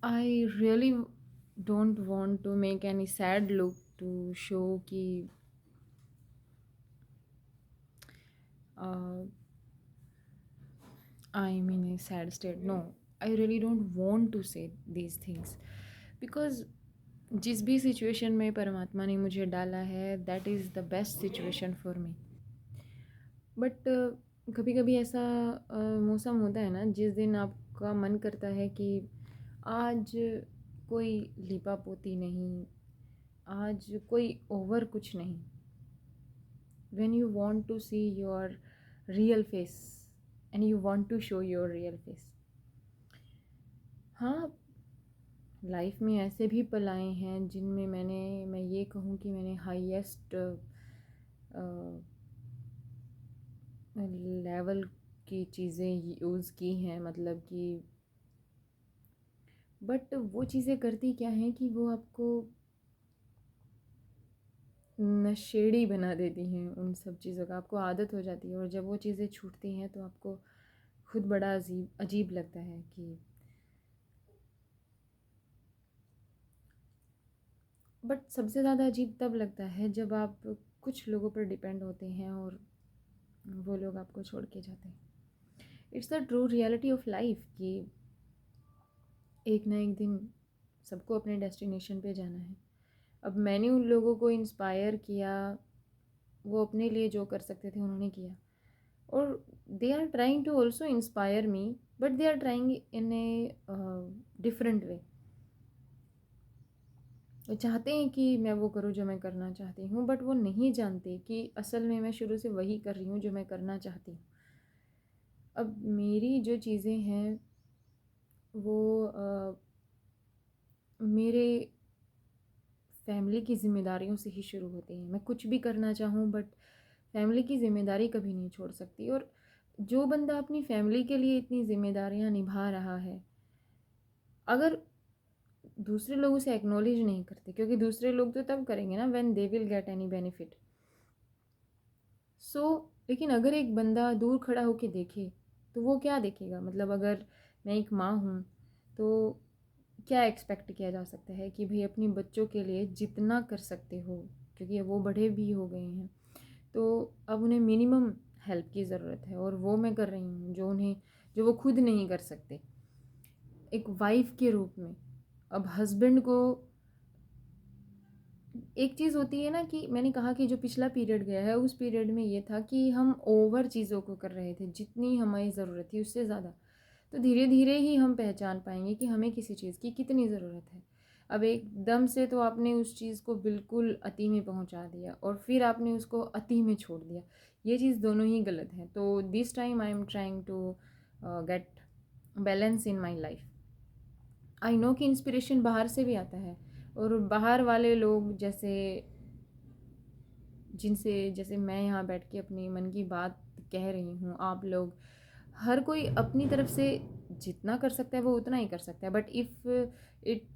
I really don't want to make any sad look to show कि uh, I'm in a sad state. No, I really don't want to say these things because जिस भी situation में परमात्मा ने मुझे डाला है that is the best situation for me. But कभी कभी ऐसा मौसम होता है ना जिस दिन आपका मन करता है कि आज कोई लिपा पोती नहीं, आज कोई ओवर कुछ नहीं। when you want to see your real face and you want to show your real face। हाँ, लाइफ में ऐसे भी पल आए हैं जिनमें मैं ये कहूँ कि मैंने हाईएस्ट लेवल की चीज़ें यूज़ की हैं, मतलब कि बट वो चीज़ें करती क्या हैं कि वो आपको नशेड़ी बना देती हैं। उन सब चीज़ों का आपको आदत हो जाती है और जब वो चीज़ें छूटती हैं तो आपको खुद बड़ा अजीब अजीब लगता है कि बट सबसे ज़्यादा अजीब तब लगता है जब आप कुछ लोगों पर डिपेंड होते हैं और वो लोग आपको छोड़ के जाते हैं। It's the true reality of life कि एक ना एक दिन सबको अपने डेस्टिनेशन पे जाना है। अब मैंने उन लोगों को इंस्पायर किया, वो अपने लिए जो कर सकते थे उन्होंने किया और they are trying to also inspire me, but they are trying in a different way. वो चाहते हैं कि मैं वो करूँ जो मैं करना चाहती हूँ, बट वो नहीं जानते कि असल में मैं शुरू से वही कर रही हूँ जो मैं करना चाहती हूँ। अब मेरी जो चीज़ें हैं वो मेरे फैमिली की ज़िम्मेदारियों से ही शुरू होती हैं। मैं कुछ भी करना चाहूँ बट फैमिली की ज़िम्मेदारी कभी नहीं छोड़ सकती। और जो बंदा अपनी फैमिली के लिए इतनी ज़िम्मेदारियाँ निभा रहा है, अगर दूसरे लोग उसे एक्नॉलेज नहीं करते, क्योंकि दूसरे लोग तो तब करेंगे ना when they will get any benefit. लेकिन अगर एक बंदा दूर खड़ा होकर देखे तो वो क्या देखेगा? मतलब अगर मैं एक माँ हूँ तो क्या एक्सपेक्ट किया जा सकता है कि भाई अपनी बच्चों के लिए जितना कर सकते हो, क्योंकि वो बड़े भी हो गए हैं तो अब उन्हें मिनिमम हेल्प की ज़रूरत है और वो मैं कर रही हूँ जो वो खुद नहीं कर सकते एक वाइफ के रूप में। अब हस्बैंड को एक चीज़ होती है ना कि मैंने कहा कि जो पिछला पीरियड गया है उस पीरियड में ये था कि हम ओवर चीज़ों को कर रहे थे, जितनी हमारी ज़रूरत थी उससे ज़्यादा। तो धीरे धीरे ही हम पहचान पाएंगे कि हमें किसी चीज़ की कितनी ज़रूरत है। अब एकदम से तो आपने उस चीज़ को बिल्कुल अति में पहुंचा दिया और फिर आपने उसको अति में छोड़ दिया, ये चीज़ दोनों ही गलत है। तो this time I am trying to get balance in my life. I know कि इंस्पिरेशन बाहर से भी आता है और बाहर वाले लोग जैसे मैं यहाँ बैठ के अपनी मन की बात कह रही हूँ, आप लोग हर कोई अपनी तरफ से जितना कर सकता है वो उतना ही कर सकता है। But if it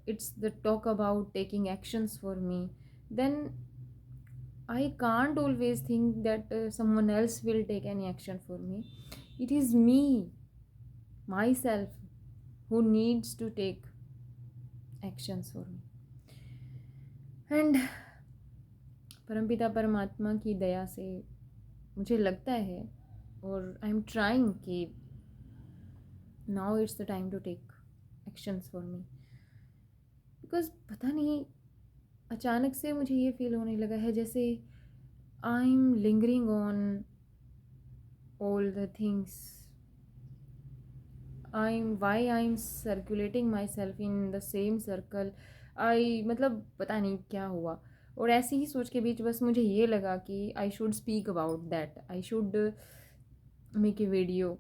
it's the talk about taking actions for me, then I can't always think that someone else will take any action for me. It is me, myself, who needs to take actions for me. And परमपिता परमात्मा की दया से मुझे लगता है और I am trying कि now it's the time to take actions for me. Because पता नहीं अचानक से मुझे ये फील होने लगा है जैसे I am lingering on all the things, I am circulating myself in the same circle. I मतलब पता नहीं क्या हुआ और ऐसे ही सोच के बीच बस मुझे ये लगा कि I should speak about that, I should make a video.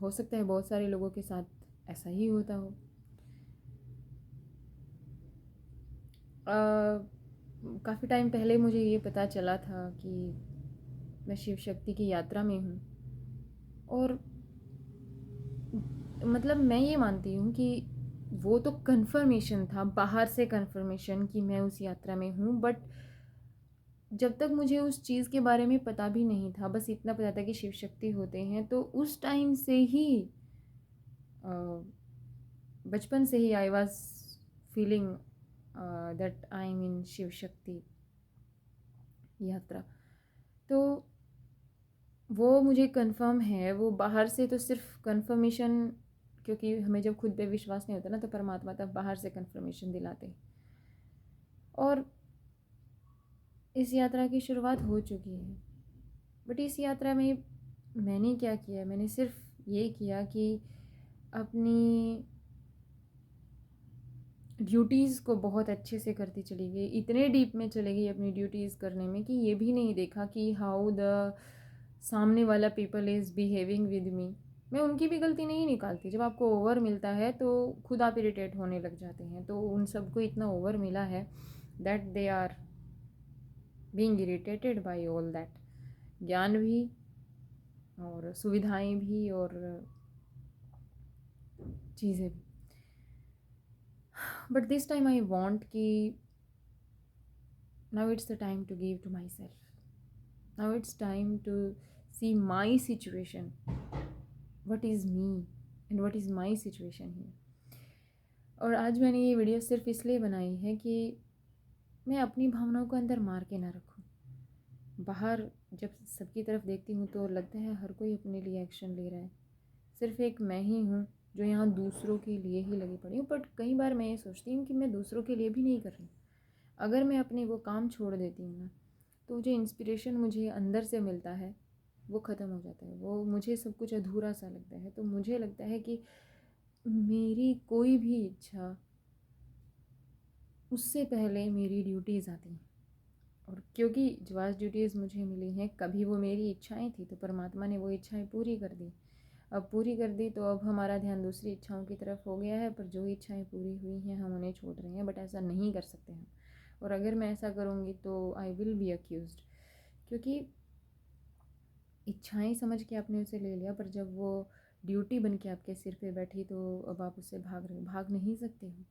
हो सकता है बहुत सारे लोगों के साथ ऐसा ही होता हो। काफ़ी टाइम पहले मुझे ये पता चला था कि मैं शिव शक्ति की यात्रा में हूँ और मतलब मैं ये मानती हूँ कि वो तो कन्फर्मेशन था, बाहर से कन्फर्मेशन कि मैं उस यात्रा में हूँ। बट जब तक मुझे उस चीज़ के बारे में पता भी नहीं था, बस इतना पता था कि शिव शक्ति होते हैं, तो उस टाइम से ही बचपन से ही I was feeling that I am in Shiv Shakti यात्रा। तो वो मुझे कंफर्म है, वो बाहर से तो सिर्फ कंफर्मेशन, क्योंकि हमें जब खुद पे विश्वास नहीं होता ना तो परमात्मा तब बाहर से कंफर्मेशन दिलाते हैं। और इस यात्रा की शुरुआत हो चुकी है। बट इस यात्रा में मैंने क्या किया, मैंने सिर्फ ये किया कि अपनी ड्यूटीज़ को बहुत अच्छे से करती चली गई, इतने डीप में चली गई अपनी ड्यूटीज़ करने में कि ये भी नहीं देखा कि हाउ द सामने वाला people is behaving with me. मैं उनकी भी गलती नहीं निकालती। जब आपको ओवर मिलता है तो खुद आप इरिटेट होने लग जाते हैं। तो उन सबको इतना ओवर मिला है that they are being irritated by all that, ज्ञान भी और सुविधाएं भी और चीज़ें भी। But this time I want कि now it's the time to give to myself, now it's time to see my situation, what is me and what is my situation here। और आज मैंने ये वीडियो सिर्फ इसलिए बनाई है कि मैं अपनी भावनाओं को अंदर मार के ना रखूं। बाहर जब सबकी तरफ देखती हूँ तो लगता है हर कोई अपने लिए एक्शन ले रहा है, सिर्फ एक मैं ही हूँ जो यहाँ दूसरों के लिए ही लगी पड़ी हूँ। बट कई बार मैं ये सोचती हूँ कि मैं दूसरों के लिए भी नहीं कर रही। अगर मैं अपने वो काम छोड़ देती हूँ ना तो जो इंस्पिरेशन मुझे अंदर से मिलता है वो ख़त्म हो जाता है, वो मुझे सब कुछ अधूरा सा लगता है। तो मुझे लगता है कि मेरी कोई भी इच्छा उससे पहले मेरी ड्यूटीज़ आती हैं। और क्योंकि जो आज ड्यूटीज़ मुझे मिली हैं, कभी वो मेरी इच्छाएं थी तो परमात्मा ने वो इच्छाएं पूरी कर दी। अब पूरी कर दी तो अब हमारा ध्यान दूसरी इच्छाओं की तरफ हो गया है। पर जो इच्छाएं पूरी हुई हैं हम उन्हें छोड़ रहे हैं। बट ऐसा नहीं कर सकते हम, और अगर मैं ऐसा करूँगी तो आई विल बी अक्यूज्ड। क्योंकि इच्छाएं समझ के आपने उसे ले लिया, पर जब वो ड्यूटी बन के आपके सिर पे बैठी तो अब आप उससे भाग नहीं सकते हो।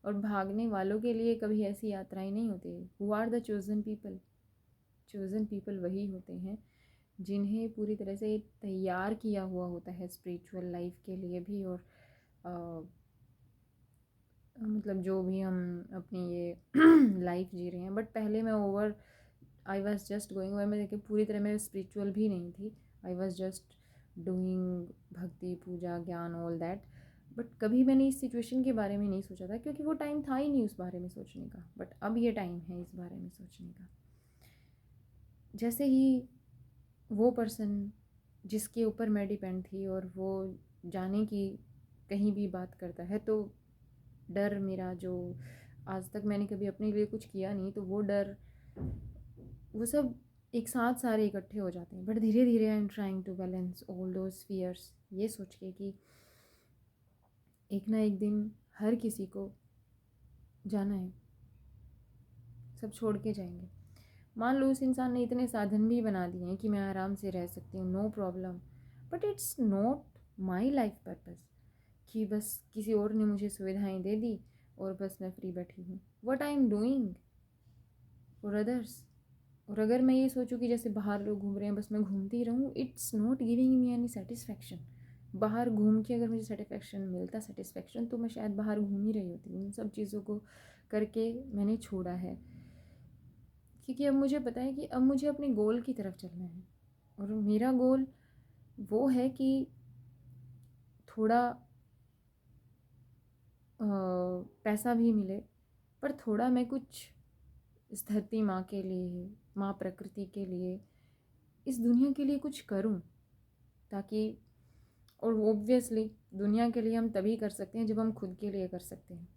और भागने वालों के लिए कभी ऐसी यात्राएं नहीं होती। Who are the chosen people, chosen people वही होते हैं जिन्हें पूरी तरह से तैयार किया हुआ होता है स्पिरिचुअल लाइफ के लिए भी। और मतलब जो भी हम अपनी ये लाइफ जी रहे हैं। बट पहले मैं I was just going over, मैं देखिए पूरी तरह मैं स्पिरिचुअल भी नहीं थी। आई वॉज जस्ट डूइंग भक्ति पूजा ज्ञान ऑल दैट। बट कभी मैंने इस सिचुएशन के बारे में नहीं सोचा था क्योंकि वो टाइम था ही नहीं उस बारे में सोचने का। बट अब ये टाइम है इस बारे में सोचने का। जैसे ही वो पर्सन जिसके ऊपर मैं डिपेंड थी और वो जाने की कहीं भी बात करता है तो डर मेरा, जो आज तक मैंने कभी अपने लिए कुछ किया नहीं, तो वो डर वो सब एक साथ सारे इकट्ठे हो जाते हैं। बट धीरे धीरे I am trying to balance all those fears, ये सोच के कि एक ना एक दिन हर किसी को जाना है, सब छोड़ के जाएंगे। मान लो उस इंसान ने इतने साधन भी बना दिए हैं कि मैं आराम से रह सकती हूँ, no problem, but it's not my life purpose कि बस किसी और ने मुझे सुविधाएं दे दी और बस मैं फ्री बैठी हूँ। What I am doing for others. और अगर मैं ये सोचूं कि जैसे बाहर लोग घूम रहे हैं बस मैं घूमती रहूँ, it's not giving me any satisfaction. बाहर घूम के अगर मुझे सेटिस्फैक्शन तो मैं शायद बाहर घूम ही रही होती। उन सब चीज़ों को करके मैंने छोड़ा है क्योंकि अब मुझे पता है कि अब मुझे अपने गोल की तरफ चलना है। और मेरा गोल वो है कि थोड़ा पैसा भी मिले, पर थोड़ा मैं कुछ इस धरती माँ के लिए, माँ प्रकृति के लिए, इस दुनिया के लिए कुछ करूं। ताकि, और ऑब्वियसली दुनिया के लिए हम तभी कर सकते हैं जब हम खुद के लिए कर सकते हैं।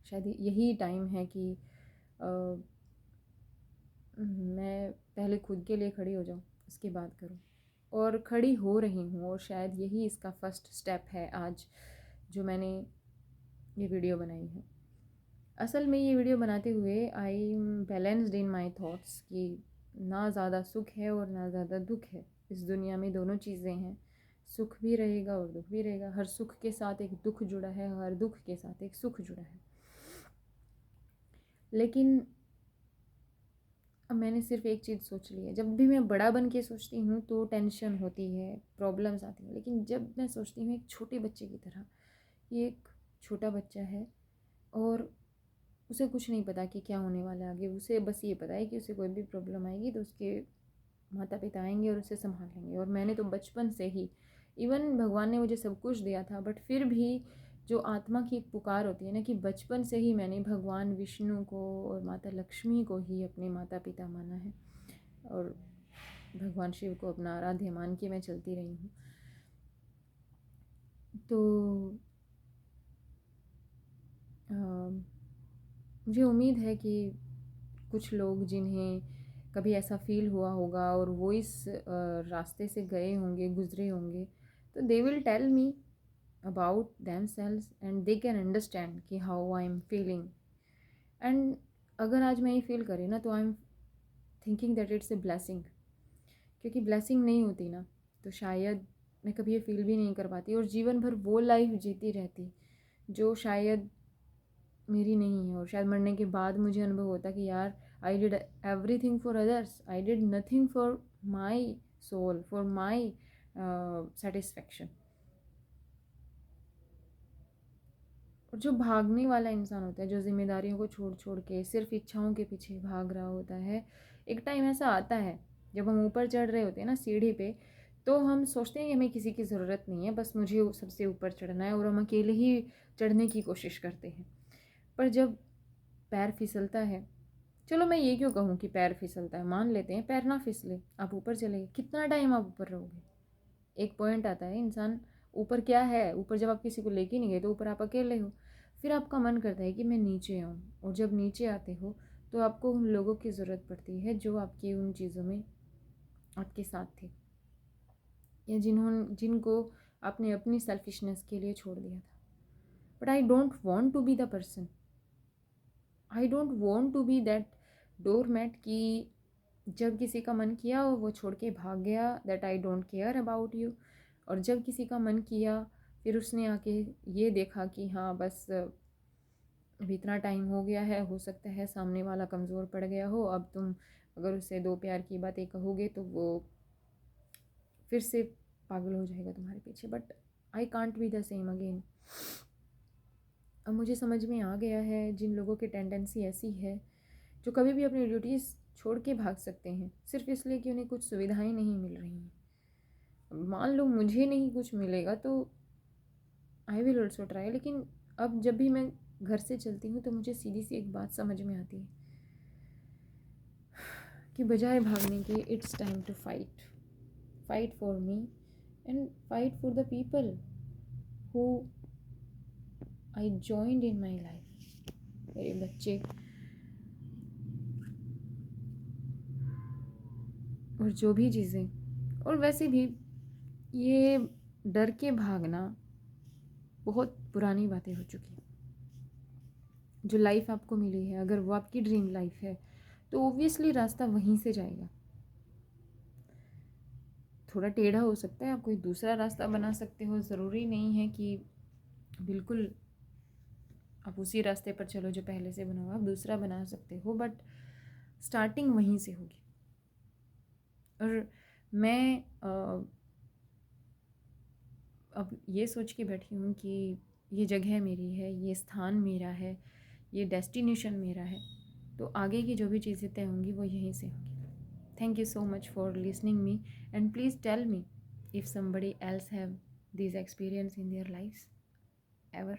शायद यही टाइम है कि मैं पहले खुद के लिए खड़ी हो जाऊं, उसके बाद करूं। और खड़ी हो रही हूं, और शायद यही इसका फर्स्ट स्टेप है आज जो मैंने ये वीडियो बनाई है। असल में ये वीडियो बनाते हुए I am balanced in my thoughts कि ना ज़्यादा सुख है और ना ज़्यादा दुख है। इस दुनिया में दोनों चीज़ें हैं, सुख भी रहेगा और दुख भी रहेगा। हर सुख के साथ एक दुख जुड़ा है, हर दुख के साथ एक सुख जुड़ा है। लेकिन अब मैंने सिर्फ एक चीज़ सोच ली है, जब भी मैं बड़ा बन के सोचती हूँ तो टेंशन होती है, प्रॉब्लम्स आती हैं, लेकिन जब मैं सोचती हूँ एक छोटे बच्चे की तरह, ये एक छोटा बच्चा है और उसे कुछ नहीं पता कि क्या होने वाला है आगे, उसे बस ये पता है कि उसे कोई भी प्रॉब्लम आएगी तो उसके माता पिता आएंगे और उसे संभाल लेंगे। और मैंने तो बचपन से ही, इवन भगवान ने मुझे सब कुछ दिया था, बट फिर भी जो आत्मा की एक पुकार होती है ना, कि बचपन से ही मैंने भगवान विष्णु को और माता लक्ष्मी को ही अपने माता पिता माना है और भगवान शिव को अपना आराध्य मान के मैं चलती रही हूँ। तो मुझे उम्मीद है कि कुछ लोग जिन्हें कभी ऐसा फील हुआ होगा और वो इस रास्ते से गए होंगे, गुजरे होंगे, तो they will tell me about themselves and they can understand कि how I am feeling. And अगर आज मैं ये फील करें ना, तो I am thinking that it's a blessing, क्योंकि ब्लेसिंग नहीं होती ना तो शायद मैं कभी ये फील भी नहीं कर पाती और जीवन भर वो लाइफ जीती रहती जो शायद मेरी नहीं है। और शायद मरने के बाद मुझे अनुभव होता कि यार, I did everything for others, I did nothing for my soul, for my satisfaction. और जो भागने वाला इंसान होता है, जो जिम्मेदारियों को छोड़ छोड़ के सिर्फ इच्छाओं के पीछे भाग रहा होता है, एक टाइम ऐसा आता है जब हम ऊपर चढ़ रहे होते हैं ना सीढ़ी पे, तो हम सोचते हैं कि हमें किसी की ज़रूरत नहीं है, बस मुझे सबसे ऊपर चढ़ना है, और हम अकेले ही चढ़ने की कोशिश करते हैं। पर जब पैर फिसलता है, चलो मैं ये क्यों कहूँ कि पैर फिसलता है, मान लेते हैं पैर ना फिसले, आप ऊपर चले, कितना टाइम आप ऊपर रहोगे? एक पॉइंट आता है, इंसान ऊपर क्या है, ऊपर जब आप किसी को लेके नहीं गए तो ऊपर आप अकेले हो, फिर आपका मन करता है कि मैं नीचे आऊँ। और जब नीचे आते हो तो आपको उन लोगों की ज़रूरत पड़ती है जो आपकी उन चीज़ों में आपके साथ थे, या जिनको आपने अपनी सेल्फिशनेस के लिए छोड़ दिया था। But I don't want to be the person, I don't want to be that doormat कि जब किसी का मन किया वो छोड़ के भाग गया, that I don't care about you. और जब किसी का मन किया फिर उसने आके ये देखा कि हाँ बस अभी इतना टाइम हो गया है, हो सकता है सामने वाला कमज़ोर पड़ गया हो, अब तुम अगर उससे दो प्यार की बातें कहोगे तो वो फिर से पागल हो जाएगा तुम्हारे पीछे। But I can't be the same again. अब मुझे समझ में आ गया है जिन लोगों की टेंडेंसी ऐसी है, जो कभी भी अपनी ड्यूटीज़ छोड़ के भाग सकते हैं सिर्फ इसलिए कि उन्हें कुछ सुविधाएं नहीं मिल रही हैं। मान लो मुझे नहीं कुछ मिलेगा तो आई विल ऑल्सो ट्राई, लेकिन अब जब भी मैं घर से चलती हूँ तो मुझे सीधी सी एक बात समझ में आती है कि बजाय भागने के it's time to fight, fight for me and fight for the people who I joined in my life. मेरे बच्चे और जो भी चीज़ें, और वैसे भी ये डर के भागना बहुत पुरानी बातें हो चुकी हैं। जो लाइफ आपको मिली है, अगर वो आपकी ड्रीम लाइफ है तो ओब्वियसली रास्ता वहीं से जाएगा। थोड़ा टेढ़ा हो सकता है, आप कोई दूसरा रास्ता बना सकते हो, ज़रूरी नहीं है कि बिल्कुल आप उसी रास्ते पर चलो जो पहले से बना हुआ, आप दूसरा बना सकते हो, बट स्टार्टिंग वहीं से होगी। और मैं अब ये सोच के बैठी हूँ कि ये जगह मेरी है, ये स्थान मेरा है, ये डेस्टिनेशन मेरा है, तो आगे की जो भी चीज़ें तय होंगी वो यहीं से होंगी। Thank you so much for listening me, and please tell me if somebody else have these experience in their lives ever.